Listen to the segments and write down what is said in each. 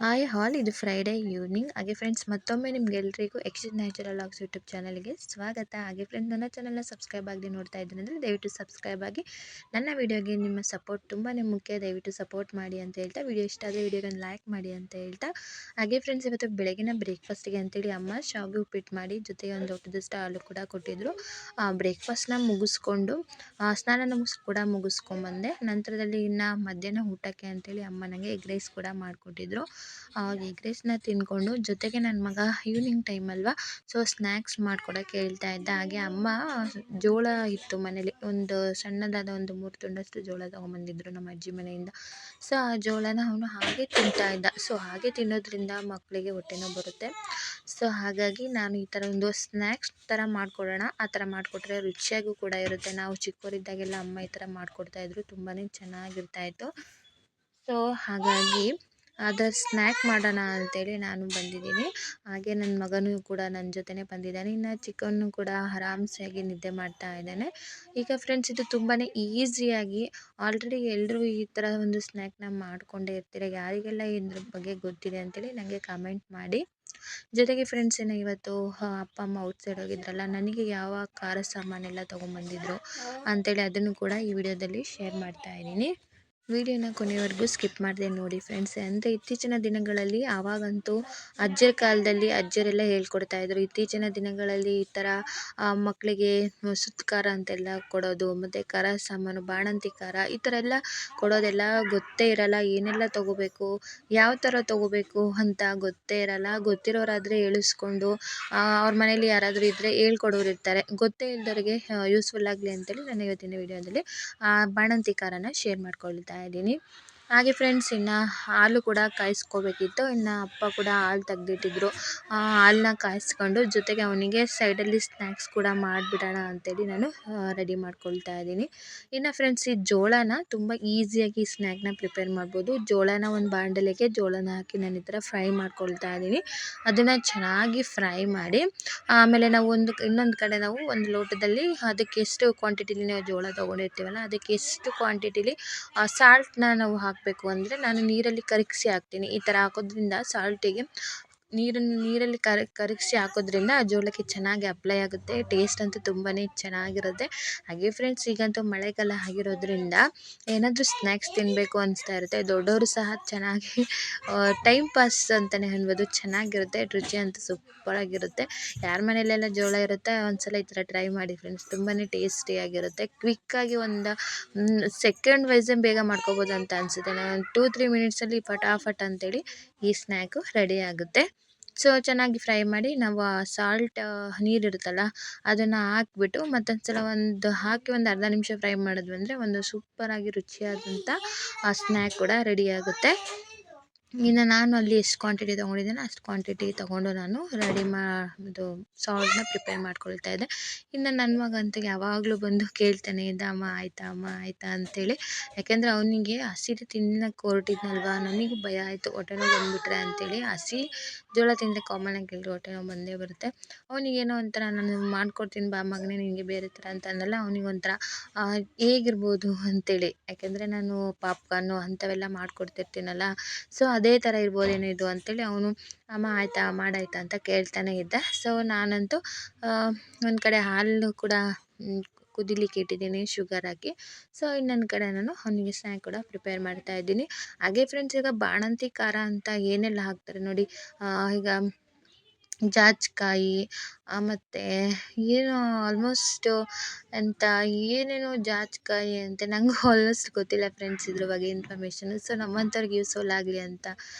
Hi ಹಾಲ್ ಇದು Friday evening. ಹಾಗೆ friends, ಮತ್ತೊಮ್ಮೆ ನಿಮ್ಗೆಲ್ರಿಗೂ ಎಕ್ಸಿಟ್ ನ್ಯಾಚುರಲ್ ಲಾಗ್ಸ್ ಯೂಟ್ಯೂಬ್ ಚಾನಲ್ಗೆ ಸ್ವಾಗತ. ಹಾಗೆ ಫ್ರೆಂಡ್ಸ್, ನನ್ನ ಚಾನಲ್ನ ಸಬ್ಸ್ಕ್ರೈಬ್ ಆಗಿ ನೋಡ್ತಾ ಇದ್ದೀನಂದರೆ ದಯವಿಟ್ಟು ಸಬ್ಸ್ಕ್ರೈಬ್ ಆಗಿ. ನನ್ನ ವೀಡಿಯೋಗೆ ನಿಮ್ಮ ಸಪೋರ್ಟ್ ತುಂಬಾ ಮುಖ್ಯ. ದಯವಿಟ್ಟು ಸಪೋರ್ಟ್ ಮಾಡಿ ಅಂತ ಹೇಳ್ತಾ, ವಿಡಿಯೋ ಇಷ್ಟ ಆದರೆ ವಿಡಿಯೋಗೆ ಲೈಕ್ ಮಾಡಿ ಅಂತ ಹೇಳ್ತಾ. ಹಾಗೆ ಫ್ರೆಂಡ್ಸ್, ಇವತ್ತು ಬೆಳಗಿನ ಬ್ರೇಕ್ಫಾಸ್ಟಿಗೆ ಅಂತೇಳಿ ಅಮ್ಮ ಶಾವಿಗೆ ಉಪ್ಪಿಟ್ಟು ಮಾಡಿ ಜೊತೆಗೆ ಒಂದು ದೊಡ್ಡದಷ್ಟು ಹಾಲು ಕೂಡ ಕೊಟ್ಟಿದ್ದರು. ಬ್ರೇಕ್ಫಾಸ್ಟ್ನ ಮುಗಿಸ್ಕೊಂಡು ಸ್ನಾನನ ಕೂಡ ಮುಗಿಸ್ಕೊಂಡ್ಬಂದೆ. ನಂತರದಲ್ಲಿ ಇನ್ನು ಮಧ್ಯಾಹ್ನ ಊಟಕ್ಕೆ ಅಂತೇಳಿ ಅಮ್ಮ ನನಗೆ ಎಗ್ ರೈಸ್ ಕೂಡ ಮಾಡಿಕೊಟ್ಟಿದ್ರು. ಎಗ್ ರೈಸ್ನ ತಿಂದ್ಕೊಂಡು ಜೊತೆಗೆ ನನ್ನ ಮಗ ಈವ್ನಿಂಗ್ ಟೈಮ್ ಅಲ್ವಾ, ಸೊ ಸ್ನ್ಯಾಕ್ಸ್ ಮಾಡ್ಕೊಡೋಕ್ಕೆ ಹೇಳ್ತಾ ಇದ್ದ. ಹಾಗೆ ಅಮ್ಮ ಜೋಳ ಇತ್ತು ಮನೇಲಿ, ಒಂದು ಸಣ್ಣದಾದ ಒಂದು 3 ತುಂಡಷ್ಟು ಜೋಳ ತೊಗೊಂಬಂದಿದ್ರು ನಮ್ಮ ಅಜ್ಜಿ ಮನೆಯಿಂದ. ಸೊ ಆ ಜೋಳನ ಅವನು ಹಾಗೆ ತಿಂತಾ ಇದ್ದ. ಸೊ ಹಾಗೆ ತಿನ್ನೋದ್ರಿಂದ ಮಕ್ಕಳಿಗೆ ಹೊಟ್ಟೆನೋ ಬರುತ್ತೆ. ಸೊ ಹಾಗಾಗಿ ನಾನು ಈ ಥರ ಒಂದು ಸ್ನ್ಯಾಕ್ಸ್ ಥರ ಮಾಡಿಕೊಡೋಣ, ಆ ಥರ ಮಾಡಿಕೊಟ್ರೆ ರುಚಿಯಾಗೂ ಕೂಡ ಇರುತ್ತೆ. ನಾವು ಚಿಕ್ಕವರಿದ್ದಾಗೆಲ್ಲ ಅಮ್ಮ ಈ ಥರ ಮಾಡಿಕೊಡ್ತಾಯಿದ್ರು, ತುಂಬಾ ಚೆನ್ನಾಗಿರ್ತಾಯಿತ್ತು. ಸೊ ಹಾಗಾಗಿ ಅದರ ಸ್ನ್ಯಾಕ್ ಮಾಡೋಣ ಅಂತೇಳಿ ನಾನು ಬಂದಿದ್ದೀನಿ. ಹಾಗೆ ನನ್ನ ಮಗನೂ ಕೂಡ ನನ್ನ ಜೊತೆನೇ ಬಂದಿದ್ದಾನೆ. ಇನ್ನು ಚಿಕ್ಕವನು ಕೂಡ ಆರಾಮ್ಸಾಗಿ ನಿದ್ದೆ ಮಾಡ್ತಾ ಇದ್ದಾನೆ. ಈಗ ಫ್ರೆಂಡ್ಸ್, ಇದು ತುಂಬಾ ಈಸಿಯಾಗಿ ಆಲ್ರೆಡಿ ಎಲ್ಲರೂ ಈ ಥರ ಒಂದು ಸ್ನ್ಯಾಕ್ನ ಮಾಡಿಕೊಂಡೇ ಇರ್ತೀರ. ಯಾರಿಗೆಲ್ಲ ಇದ್ರ ಬಗ್ಗೆ ಗೊತ್ತಿದೆ ಅಂತೇಳಿ ನನಗೆ ಕಮೆಂಟ್ ಮಾಡಿ. ಜೊತೆಗೆ ಫ್ರೆಂಡ್ಸ್, ಇವತ್ತು ಅಪ್ಪ ಅಮ್ಮ ಔಟ್ಸೈಡ್ ಹೋಗಿದ್ರಲ್ಲ, ನನಗೆ ಯಾವ ಖಾರ ಸಾಮಾನೆಲ್ಲ ತೊಗೊಂಬಂದಿದ್ರು ಅಂತೇಳಿ ಅದನ್ನು ಕೂಡ ಈ ವಿಡಿಯೋದಲ್ಲಿ ಶೇರ್ ಮಾಡ್ತಾ ಇದ್ದೀನಿ. ವಿಡಿಯೋನ ಕೊನೆಯವರೆಗೂ ಸ್ಕಿಪ್ ಮಾಡದೆ ನೋಡಿ ಫ್ರೆಂಡ್ಸ್. ಅಂದರೆ ಇತ್ತೀಚಿನ ದಿನಗಳಲ್ಲಿ, ಆವಾಗಂತೂ ಅಜ್ಜರ ಕಾಲದಲ್ಲಿ ಅಜ್ಜರೆಲ್ಲ ಹೇಳ್ಕೊಡ್ತಾ ಇದ್ರು. ಇತ್ತೀಚಿನ ದಿನಗಳಲ್ಲಿ ಈ ಥರ ಮಕ್ಕಳಿಗೆ ಸುತ್ತ ಖಾರ ಅಂತೆಲ್ಲ ಕೊಡೋದು, ಮತ್ತು ಖಾರ ಸಾಮಾನು ಬಾಣಂತಿ ಖಾರ ಈ ಥರ ಎಲ್ಲ ಕೊಡೋದೆಲ್ಲ ಗೊತ್ತೇ ಇರಲ್ಲ. ಏನೆಲ್ಲ ತೊಗೋಬೇಕು, ಯಾವ ಥರ ತೊಗೋಬೇಕು ಅಂತ ಗೊತ್ತೇ ಇರಲ್ಲ. ಗೊತ್ತಿರೋರಾದರೆ ಹೇಳಿಸ್ಕೊಂಡು ಅವ್ರ ಮನೇಲಿ ಯಾರಾದರೂ ಇದ್ದರೆ ಹೇಳ್ಕೊಡೋರು ಇರ್ತಾರೆ. ಗೊತ್ತೇ ಇಲ್ದವ್ರಿಗೆ ಯೂಸ್ಫುಲ್ ಆಗಲಿ ಅಂತೇಳಿ ನಾನು ಇವತ್ತಿನ ವಿಡಿಯೋದಲ್ಲಿ ಬಾಣಂತಿ ಖಾರನ ಶೇರ್ ಮಾಡ್ಕೊಳ್ತಾ ಇದ್ದೀನಿ. ಹಾಗೆ ಫ್ರೆಂಡ್ಸ್, ಇನ್ನು ಹಾಲು ಕೂಡ ಕಾಯಿಸ್ಕೋಬೇಕಿತ್ತು. ಇನ್ನು ಅಪ್ಪ ಕೂಡ ಹಾಲು ತೆಗ್ದಿಟ್ಟಿದ್ರು. ಹಾಲನ್ನ ಕಾಯಿಸ್ಕೊಂಡು ಜೊತೆಗೆ ಅವನಿಗೆ ಸೈಡಲ್ಲಿ ಸ್ನ್ಯಾಕ್ಸ್ ಕೂಡ ಮಾಡಿಬಿಡೋಣ ಅಂತೇಳಿ ನಾನು ರೆಡಿ ಮಾಡ್ಕೊಳ್ತಾ ಇದ್ದೀನಿ. ಇನ್ನು ಫ್ರೆಂಡ್ಸ್, ಈ ಜೋಳನ ತುಂಬ ಈಸಿಯಾಗಿ ಸ್ನ್ಯಾಕ್ನ ಪ್ರಿಪೇರ್ ಮಾಡ್ಬೋದು. ಜೋಳನ ಒಂದು ಬಾಣಲೆಗೆ ಜೋಳನ ಹಾಕಿ ನಾನು ಈ ಥರ ಫ್ರೈ ಮಾಡ್ಕೊಳ್ತಾ ಇದ್ದೀನಿ. ಅದನ್ನು ಚೆನ್ನಾಗಿ ಫ್ರೈ ಮಾಡಿ ಆಮೇಲೆ ನಾವು ಇನ್ನೊಂದು ಕಡೆ ನಾವು ಒಂದು ಲೋಟದಲ್ಲಿ ಅದಕ್ಕೆ ಎಷ್ಟು ಕ್ವಾಂಟಿಟಿಲಿ ನಾವು ಜೋಳ ತೊಗೊಂಡಿರ್ತೀವಲ್ಲ, ಅದಕ್ಕೆ ಎಷ್ಟು ಕ್ವಾಂಟಿಟಿಲಿ ಸಾಲ್ಟ್ನ ನಾವು ಹಾಕಬೇಕು ಅಂದರೆ, ನಾನು ನೀರಲ್ಲಿ ಕರಗಿಸಿ ಹಾಕ್ತೀನಿ. ಈ ಥರ ಹಾಕೋದ್ರಿಂದ ಸಾಲ್ಟಿಗೆ ನೀರಲ್ಲಿ ಕರಗಿಸಿ ಹಾಕೋದ್ರಿಂದ ಆ ಜೋಳಕ್ಕೆ ಚೆನ್ನಾಗಿ ಅಪ್ಲೈ ಆಗುತ್ತೆ. ಟೇಸ್ಟ್ ಅಂತೂ ತುಂಬಾ ಚೆನ್ನಾಗಿರುತ್ತೆ. ಹಾಗೆ ಫ್ರೆಂಡ್ಸ್, ಈಗಂತೂ ಮಳೆಗಾಲ ಆಗಿರೋದ್ರಿಂದ ಏನಾದರೂ ಸ್ನ್ಯಾಕ್ಸ್ ತಿನ್ನಬೇಕು ಅನಿಸ್ತಾ ಇರುತ್ತೆ. ದೊಡ್ಡವರು ಸಹ ಚೆನ್ನಾಗಿ ಟೈಮ್ ಪಾಸ್ ಅಂತಲೇ ಅನ್ಬೋದು, ಚೆನ್ನಾಗಿರುತ್ತೆ. ರುಚಿ ಅಂತೂ ಸೂಪರಾಗಿರುತ್ತೆ. ಯಾರ ಮನೆಯಲ್ಲೆಲ್ಲ ಜೋಳ ಇರುತ್ತೆ ಒಂದ್ಸಲ ಈ ಥರ ಟ್ರೈ ಮಾಡಿ ಫ್ರೆಂಡ್ಸ್, ತುಂಬಾ ಟೇಸ್ಟಿಯಾಗಿರುತ್ತೆ. ಕ್ವಿಕ್ಕಾಗಿ ಒಂದು ಸೆಕೆಂಡ್ ವೈಸೇ ಬೇಗ ಮಾಡ್ಕೋಬೋದು ಅಂತ ಅನಿಸುತ್ತೆ. ನಾನು 2-3 ಮಿನಿಟ್ಸಲ್ಲಿ ಫಟಾಫಟ್ ಅಂತೇಳಿ ಈ ಸ್ನ್ಯಾಕು ರೆಡಿ ಆಗುತ್ತೆ. ಸೊ ಚೆನ್ನಾಗಿ ಫ್ರೈ ಮಾಡಿ ನಾವು ಸಾಲ್ಟ್ ನೀರಿರುತ್ತಲ್ಲ ಅದನ್ನು ಹಾಕ್ಬಿಟ್ಟು ಮತ್ತೊಂದು ಸಲ ಹಾಕಿ ಒಂದು ಅರ್ಧ ನಿಮಿಷ ಫ್ರೈ ಮಾಡಿದ್ವಿ ಅಂದರೆ ಒಂದು ಸೂಪರಾಗಿ ರುಚಿಯಾದಂಥ ಸ್ನ್ಯಾಕ್ ಕೂಡ ರೆಡಿ ಆಗುತ್ತೆ. ಇನ್ನು ನಾನು ಅಲ್ಲಿ ಎಷ್ಟು ಕ್ವಾಂಟಿಟಿ ತೊಗೊಂಡಿದ್ದೀನೋ ಅಷ್ಟು ಕ್ವಾಂಟಿಟಿ ತೊಗೊಂಡು ನಾನು ಇದು ಸಾಲ್ಟ್ನ ಪ್ರಿಪೇರ್ ಮಾಡ್ಕೊಳ್ತಾ ಇದ್ದೆ. ಇನ್ನು ನನ್ನ ಮಗ ಅಂತೂ ಯಾವಾಗಲೂ ಬಂದು ಕೇಳ್ತಾನೆ ಇದ್ದ, ಅಮ್ಮ ಆಯಿತಾ ಅಮ್ಮ ಆಯಿತಾ ಅಂತೇಳಿ. ಯಾಕೆಂದರೆ ಅವನಿಗೆ ಹಸಿದು ತಿನ್ನಕ್ಕೆ ಹೊರಟಿದ್ನಲ್ವ, ನನಗೂ ಭಯ ಆಯಿತು ಹೊಟ್ಟೆ ನೋವು ಬಂದುಬಿಟ್ರೆ ಅಂತೇಳಿ. ಹಸಿ ಜೋಳ ತಿಂದರೆ ಕಾಮನಾಗಿ ಎಲ್ಲರೂ ಹೊಟ್ಟೆ ನೋವು ಬಂದೇ ಬರುತ್ತೆ. ಅವನಿಗೇನೋ ಒಂಥರ, ನಾನು ಮಾಡ್ಕೊಡ್ತೀನಿ ಬಾ ಮಗನೇ ನಿನಗೆ ಬೇರೆ ಥರ ಅಂತ ಅಂದಲ್ಲ, ಅವನಿಗೊಂಥರ ಹೇಗಿರ್ಬೋದು ಅಂತೇಳಿ. ಯಾಕೆಂದರೆ ನಾನು ಪಾಪ್ಕಾರ್ನು ಅಂಥವೆಲ್ಲ ಮಾಡಿಕೊಡ್ತಿರ್ತೀನಲ್ಲ, ಸೊ ಅದೇ ಥರ ಇರ್ಬೋದೇನೋ ಇದು ಅಂತೇಳಿ ಅವನು ಅಮ್ಮ ಆಯಿತಾ ಮಾಡಾಯ್ತಾ ಅಂತ ಕೇಳ್ತಾನೆ ಇದ್ದ. ಸೊ ನಾನಂತೂ ಒಂದು ಕಡೆ ಹಾಲು ಕೂಡ ಕುದಿಲಿಕ್ಕೆ ಇಟ್ಟಿದ್ದೀನಿ ಶುಗರ್ ಹಾಕಿ. ಸೊ ಇನ್ನೊಂದು ಕಡೆ ನಾನು ಅವನಿಗೆ ಸ್ನ್ಯಾಕ್ ಕೂಡ ಪ್ರಿಪೇರ್ ಮಾಡ್ತಾ ಇದ್ದೀನಿ. ಹಾಗೆ ಫ್ರೆಂಡ್ಸ್, ಈಗ ಬಾಣಂತಿ ಖಾರ ಅಂತ ಏನೆಲ್ಲ ಹಾಕ್ತಾರೆ ನೋಡಿ, ಈಗ ಜಾಜಿಕಾಯಿ ಮತ್ತು ಏನೋ ಆಲ್ಮೋಸ್ಟು ಅಂತ ಏನೇನೋ ಜಾಜಿಕಾಯಿ ಅಂತೆ, ನನಗೂ ಆಲ್ಮೋಸ್ಟ್ ಗೊತ್ತಿಲ್ಲ ಫ್ರೆಂಡ್ಸ್ ಇದ್ರ ಬಗ್ಗೆ ಇನ್ಫಾರ್ಮೇಷನು. ಸೊ ನಮ್ಮಂಥವ್ರಿಗೆ ಯೂಸ್ಫುಲ್ ಆಗಲಿ ಅಂತ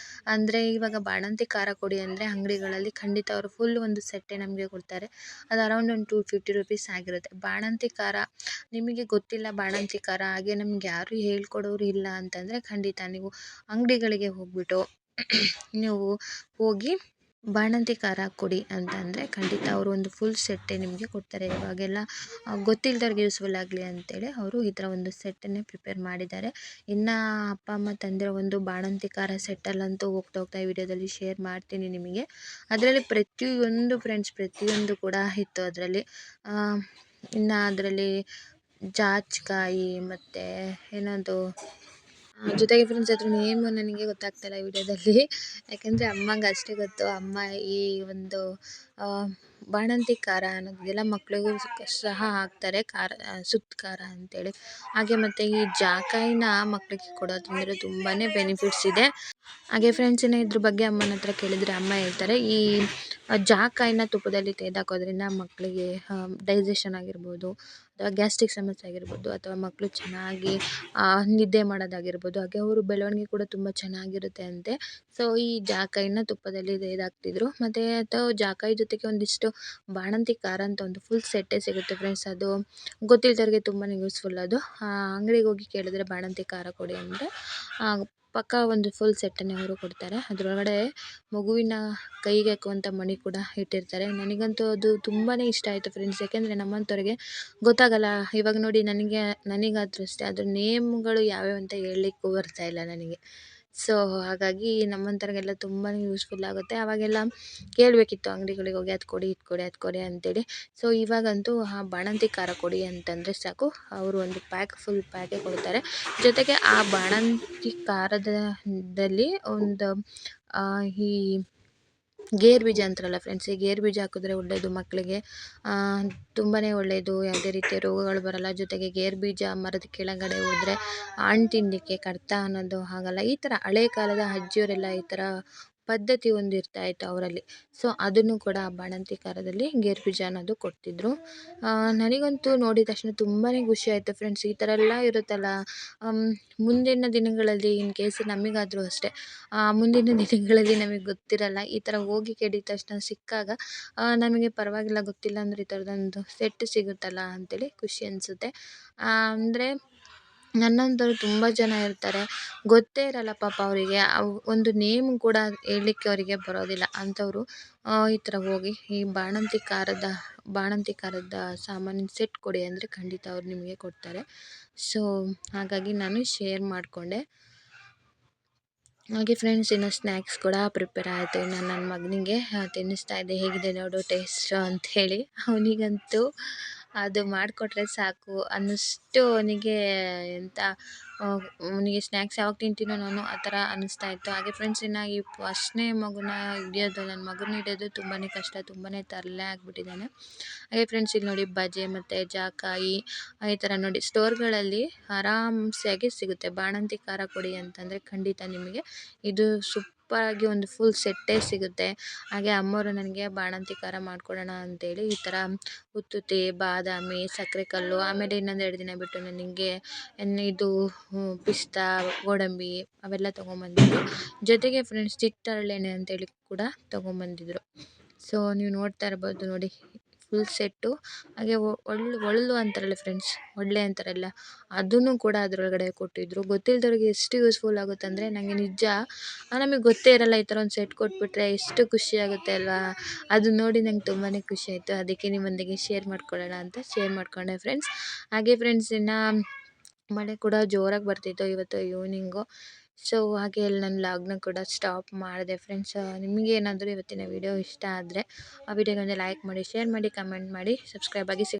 ಅಂದರೆ, ಇವಾಗ ಬಾಣಂತಿ ಖಾರ ಕೊಡಿ ಅಂದರೆ ಅಂಗಡಿಗಳಲ್ಲಿ ಖಂಡಿತ ಅವರು ಫುಲ್ ಒಂದು ಸೆಟ್ಟೇ ನಮಗೆ ಕೊಡ್ತಾರೆ. ಅದು ಅರೌಂಡ್ ಒಂದು 250 ರುಪೀಸ್ ಆಗಿರುತ್ತೆ. ಬಾಣಂತಿ ಖಾರ ನಿಮಗೆ ಗೊತ್ತಿಲ್ಲ, ಬಾಣಂತಿ ಖಾರ ಹಾಗೆ ನಮ್ಗೆ ಯಾರೂ ಹೇಳ್ಕೊಡೋರು ಇಲ್ಲ ಅಂತಂದರೆ ಖಂಡಿತ ನೀವು ಅಂಗಡಿಗಳಿಗೆ ಹೋಗ್ಬಿಟ್ಟು ನೀವು ಹೋಗಿ ಬಾಣಂತಿ ಖಾರ ಕೊಡಿ ಅಂತಂದರೆ ಖಂಡಿತ ಅವರು ಒಂದು ಫುಲ್ ಸೆಟ್ಟೇ ನಿಮಗೆ ಕೊಡ್ತಾರೆ. ಇವಾಗೆಲ್ಲ ಗೊತ್ತಿಲ್ಲದವ್ರಿಗೆ ಯೂಸ್ಫುಲ್ ಆಗಲಿ ಅಂತೇಳಿ ಅವರು ಈ ಥರ ಒಂದು ಸೆಟ್ಟನ್ನೇ ಪ್ರಿಪೇರ್ ಮಾಡಿದ್ದಾರೆ. ಇನ್ನು ಅಪ್ಪ ಅಮ್ಮ ತಂದಿರೋ ಒಂದು ಬಾಣಂತಿ ಖಾರ ಸೆಟ್ಟಲ್ಲಂತೂ ಹೋಗ್ತಾ ಈ ವಿಡಿಯೋದಲ್ಲಿ ಶೇರ್ ಮಾಡ್ತೀನಿ ನಿಮಗೆ. ಅದರಲ್ಲಿ ಪ್ರತಿಯೊಂದು ಕೂಡ ಇತ್ತು ಅದರಲ್ಲಿ. ಇನ್ನು ಅದರಲ್ಲಿ ಜಾಜಿಕಾಯಿ ಮತ್ತು ಏನದು ಜೊತೆಗೆ ಫ್ರೆಂಡ್ಸ್ ಅದ್ರ ನೇಮ್ ನನಗೆ ಗೊತ್ತಾಗ್ತಾಯಿಲ್ಲ ವಿಡಿಯೋದಲ್ಲಿ. ಯಾಕೆಂದರೆ ಅಮ್ಮಂಗೆ ಅಷ್ಟೇ ಗೊತ್ತು. ಅಮ್ಮ ಈ ಒಂದು ಆ, ಬಾಣಂತಿ ಖಾರ ಅನ್ನೋದೆಲ್ಲ ಮಕ್ಳಿಗೂ ಸಹ ಹಾಕ್ತಾರೆ, ಖಾರ ಸುತ್ತ ಖಾರ ಅಂತೇಳಿ. ಹಾಗೆ ಮತ್ತು ಈ ಜಾಕಾಯಿನ ಮಕ್ಕಳಿಗೆ ಕೊಡೋದ್ರಿಂದ ತುಂಬಾ ಬೆನಿಫಿಟ್ಸ್ ಇದೆ. ಹಾಗೆ ಫ್ರೆಂಡ್ಸ್ ಇದ್ರ ಬಗ್ಗೆ ಅಮ್ಮನ ಹತ್ರ ಕೇಳಿದರೆ ಅಮ್ಮ ಹೇಳ್ತಾರೆ, ಈ ಜಾಕಾಯಿನ ತುಪ್ಪದಲ್ಲಿ ತೆಗೆದಾಕೋದ್ರಿಂದ ಮಕ್ಕಳಿಗೆ ಡೈಜೆಷನ್ ಆಗಿರ್ಬೋದು, ಅಥವಾ ಗ್ಯಾಸ್ಟ್ರಿಕ್ ಸಮಸ್ಯೆ ಆಗಿರ್ಬೋದು, ಅಥವಾ ಮಕ್ಕಳು ಚೆನ್ನಾಗಿ ನಿದ್ದೆ ಮಾಡೋದಾಗಿರ್ಬೋದು, ಹಾಗೆ ಅವರು ಬೆಳವಣಿಗೆ ಕೂಡ ತುಂಬ ಚೆನ್ನಾಗಿರುತ್ತೆ ಅಂತೆ. ಸೊ ಈ ಜಾಕಾಯಿನ ತುಪ್ಪದಲ್ಲಿ ತೆಗೆದಾಕ್ತಿದ್ರು. ಮತ್ತು ಅಥವಾ ಜಾಕಾಯಿ ಜೊತೆಗೆ ಒಂದಿಷ್ಟು ಬಾಣಂತಿ ಖಾರ ಅಂತ ಒಂದು ಫುಲ್ ಸೆಟ್ಟೇ ಸಿಗುತ್ತೆ ಫ್ರೆಂಡ್ಸ್. ಅದು ಗೊತ್ತಿಲ್ದವ್ರಿಗೆ ತುಂಬಾ ಯೂಸ್ಫುಲ್ ಅದು. ಅಂಗಡಿಗೆ ಹೋಗಿ ಕೇಳಿದ್ರೆ ಬಾಣಂತಿ ಖಾರ ಕೊಡಿ ಅಂದರೆ ಪಕ್ಕ ಒಂದು ಫುಲ್ ಸೆಟ್ಟನ್ನೇ ಅವರು ಕೊಡ್ತಾರೆ. ಅದರೊಳಗಡೆ ಮಗುವಿನ ಕೈಗೆ ಹಾಕುವಂಥ ಮಣಿ ಕೂಡ ಇಟ್ಟಿರ್ತಾರೆ. ನನಗಂತೂ ಅದು ತುಂಬಾ ಇಷ್ಟ ಆಯಿತು ಫ್ರೆಂಡ್ಸ್. ಯಾಕೆಂದರೆ ನಮ್ಮಂಥವ್ರಿಗೆ ಗೊತ್ತಾಗಲ್ಲ. ಇವಾಗ ನೋಡಿ ನನಗಾದ್ರೂ ಅಷ್ಟೇ ಅದ್ರ ನೇಮ್ಗಳು ಯಾವ್ಯಾವ ಅಂತ ಹೇಳಲಿಕ್ಕೂ ಬರ್ತಾಯಿಲ್ಲ ನನಗೆ. ಸೊ ಹಾಗಾಗಿ ನಮ್ಮಂಥವ್ರಿಗೆಲ್ಲ ತುಂಬಾ ಯೂಸ್ಫುಲ್ ಆಗುತ್ತೆ. ಅವಾಗೆಲ್ಲ ಕೇಳಬೇಕಿತ್ತು ಅಂಗಡಿಗಳಿಗೆ ಹೋಗಿ ಅದು ಕೊಡಿ ಇದು ಕೊಡಿ ಅದು ಕೊಡಿ ಅಂತೇಳಿ. ಸೊ ಇವಾಗಂತೂ ಬಾಣಂತಿ ಖಾರ ಕೊಡಿ ಅಂತಂದರೆ ಸಾಕು, ಅವರು ಒಂದು ಫುಲ್ ಪ್ಯಾಕೇ ಕೊಡ್ತಾರೆ. ಜೊತೆಗೆ ಆ ಬಾಣಂತಿ ಖಾರದಲ್ಲಿ ಒಂದು ಈ ಗೇರು ಬೀಜ ಅಂತಾರಲ್ಲ ಫ್ರೆಂಡ್ಸ್, ಈ ಗೇರು ಬೀಜ ಹಾಕಿದ್ರೆ ಒಳ್ಳೆಯದು ಮಕ್ಕಳಿಗೆ, ತುಂಬಾ ಒಳ್ಳೆಯದು. ಯಾವುದೇ ರೀತಿಯ ರೋಗಗಳು ಬರಲ್ಲ. ಜೊತೆಗೆ ಗೇರು ಬೀಜ ಮರದ ಕೆಳಗಡೆ ಹೋದರೆ ಹಣ್ಣು ತಿನ್ನಲಿಕ್ಕೆ ಕಡ್ತ ಅನ್ನೋದು ಆಗಲ್ಲ. ಈ ಥರ ಹಳೆ ಕಾಲದ ಅಜ್ಜಿಯವರೆಲ್ಲ ಈ ಥರ ಪದ್ಧತಿ ಒಂದು ಇರ್ತಾಯಿತ್ತು ಅವರಲ್ಲಿ. ಸೊ ಅದನ್ನು ಕೂಡ ಬಾಣಂತಿ ಖಾರದಲ್ಲಿ ಗೇರು ಬೀಜ ಅನ್ನೋದು ಕೊಡ್ತಿದ್ರು. ನನಗಂತೂ ನೋಡಿದ ತಕ್ಷಣ ತುಂಬಾ ಖುಷಿ ಆಯಿತು ಫ್ರೆಂಡ್ಸ್. ಈ ಥರ ಎಲ್ಲ ಇರುತ್ತಲ್ಲ, ಮುಂದಿನ ದಿನಗಳಲ್ಲಿ ಇನ್ ಕೇಸ್ ನಮಗಾದರೂ ಅಷ್ಟೇ ಮುಂದಿನ ದಿನಗಳಲ್ಲಿ ನಮಗೆ ಗೊತ್ತಿರಲ್ಲ. ಈ ಥರ ಹೋಗಿ ಕೇಳಿದ ತಕ್ಷಣ ಸಿಕ್ಕಾಗ ನಮಗೆ ಪರವಾಗಿಲ್ಲ, ಗೊತ್ತಿಲ್ಲ ಅಂದರೆ ಈ ಥರದೊಂದು ಸೆಟ್ ಸಿಗುತ್ತಲ್ಲ ಅಂಥೇಳಿ ಖುಷಿ ಅನಿಸುತ್ತೆ. ಅಂದರೆ ನನ್ನಂಥವ್ರು ತುಂಬ ಜನ ಇರ್ತಾರೆ, ಗೊತ್ತೇ ಇರಲ್ಲ ಪಾಪ ಅವರಿಗೆ. ಒಂದು ನೇಮ್ ಕೂಡ ಹೇಳಲಿಕ್ಕೆ ಅವರಿಗೆ ಬರೋದಿಲ್ಲ. ಅಂಥವರು ಈ ಥರ ಹೋಗಿ ಈ ಬಾಣಂತಿ ಖಾರದ ಸಾಮಾನಿನ ಸೆಟ್ ಕೊಡಿ ಅಂದರೆ ಖಂಡಿತ ಅವ್ರು ನಿಮಗೆ ಕೊಡ್ತಾರೆ. ಸೊ ಹಾಗಾಗಿ ನಾನು ಶೇರ್ ಮಾಡಿಕೊಂಡೆ. ಹಾಗೆ ಫ್ರೆಂಡ್ಸ್ ಇನ್ನು ಸ್ನ್ಯಾಕ್ಸ್ ಕೂಡ ಪ್ರಿಪೇರ್ ಆಯಿತು. ಇನ್ನು ನನ್ನ ಮಗನಿಗೆ ತಿನ್ನಿಸ್ತಾ ಇದ್ದೆ, ಹೇಗಿದೆ ನೋಡು ಟೇಸ್ಟು ಅಂಥೇಳಿ. ಅವನಿಗಂತೂ ಅದು ಮಾಡಿಕೊಟ್ರೆ ಸಾಕು ಅನ್ನಿಸ್ತು. ಅವನಿಗೆ ಎಂಥ ಅವನಿಗೆ ಸ್ನ್ಯಾಕ್ಸ್ ಯಾವಾಗ ತಿಂತೀನೋ ನಾನು ಆ ಥರ ಅನ್ನಿಸ್ತಾ ಇತ್ತು. ಹಾಗೆ ಫ್ರೆಂಡ್ಸ್ ಇನ್ನು ಈ ಫಸ್ಟ್ನೇ ಮಗುನ ಹಿಡಿಯೋದು, ನನ್ನ ಮಗನ ಹಿಡಿಯೋದು ತುಂಬಾ ಕಷ್ಟ, ತುಂಬಾ ತರಲೆ ಆಗಿಬಿಟ್ಟಿದ್ದಾನೆ. ಹಾಗೆ ಫ್ರೆಂಡ್ಸ್ ಇಲ್ಲಿ ನೋಡಿ ಬಜೆ ಮತ್ತು ಜಾಕಾಯಿ ಈ ಥರ ನೋಡಿ ಸ್ಟೋರ್ಗಳಲ್ಲಿ ಆರಾಮ್ಸೆಯಾಗಿ ಸಿಗುತ್ತೆ. ಬಾಣಂತಿ ಖಾರ ಕೊಡಿ ಅಂತಂದರೆ ಖಂಡಿತ ನಿಮಗೆ ಇದು ಸೂಪರಾಗಿ ಒಂದು ಫುಲ್ ಸೆಟ್ಟೇ ಸಿಗುತ್ತೆ. ಹಾಗೆ ಅಮ್ಮವರು ನನಗೆ ಬಾಣಂತಿ ಖಾರ ಮಾಡಿಕೊಡೋಣ ಅಂತೇಳಿ ಈ ಥರ ಉತ್ತುತ್ತಿ, ಬಾದಾಮಿ, ಸಕ್ಕರೆ ಕಲ್ಲು, ಆಮೇಲೆ ಇನ್ನೊಂದು 2 ದಿನ ಬಿಟ್ಟು ನನಗೆ ಇದು ಪಿಸ್ತಾ, ಗೋಡಂಬಿ ಅವೆಲ್ಲ ತೊಗೊಂಬಂದಿದ್ರು. ಜೊತೆಗೆ ಫ್ರೆಂಡ್ಸ್ ಚಿತ್ತರಳೆಣ್ಣೆ ಅಂತೇಳಿ ಕೂಡ ತೊಗೊಂಬಂದಿದ್ರು. ಸೊ ನೀವು ನೋಡ್ತಾ ಇರ್ಬೋದು ನೋಡಿ ಫುಲ್ ಸೆಟ್ಟು. ಹಾಗೆ ಒಳ್ಳು ಅಂತಾರಲ್ಲ ಫ್ರೆಂಡ್ಸ್, ಒಳ್ಳೆ ಅಂತಾರಲ್ಲ, ಅದನ್ನು ಕೂಡ ಅದರೊಳಗಡೆ ಕೊಟ್ಟಿದ್ದರು. ಗೊತ್ತಿಲ್ಲದವ್ರಿಗೆ ಎಷ್ಟು ಯೂಸ್ಫುಲ್ ಆಗುತ್ತೆ ಅಂದರೆ ನನಗೆ ನಿಜ ನಮಗೆ ಗೊತ್ತೇ ಇರಲ್ಲ. ಈ ಥರ ಒಂದು ಸೆಟ್ ಕೊಟ್ಬಿಟ್ರೆ ಎಷ್ಟು ಖುಷಿ ಆಗುತ್ತೆ ಅಲ್ವಾ. ಅದು ನೋಡಿ ನಂಗೆ ತುಂಬಾ ಖುಷಿ ಆಯಿತು. ಅದಕ್ಕೆ ನಿಮ್ಮೊಂದಿಗೆ ಶೇರ್ ಮಾಡ್ಕೊಳ್ಳೋಣ ಅಂತ ಶೇರ್ ಮಾಡಿಕೊಂಡೆ ಫ್ರೆಂಡ್ಸ್. ಹಾಗೆ ಫ್ರೆಂಡ್ಸ್ ಇನ್ನು ಮಳೆ ಕೂಡ ಜೋರಾಗಿ ಬರ್ತಿತ್ತು ಇವತ್ತು ಈವ್ನಿಂಗು. ಸೊ ಹಾಗೆ ಇಲ್ಲಿ ನನ್ನ ವ್ಲಾಗ್ನ ಕೂಡ ಸ್ಟಾಪ್ ಮಾಡಿದೆ ಫ್ರೆಂಡ್ಸ್. ನಿಮಗೇನಾದರೂ ಇವತ್ತಿನ ವಿಡಿಯೋ ಇಷ್ಟ ಆದರೆ ಆ ವಿಡಿಯೋಗೊಂದು ಲೈಕ್ ಮಾಡಿ, ಶೇರ್ ಮಾಡಿ, ಕಮೆಂಟ್ ಮಾಡಿ, ಸಬ್ಸ್ಕ್ರೈಬ್ ಆಗಿ.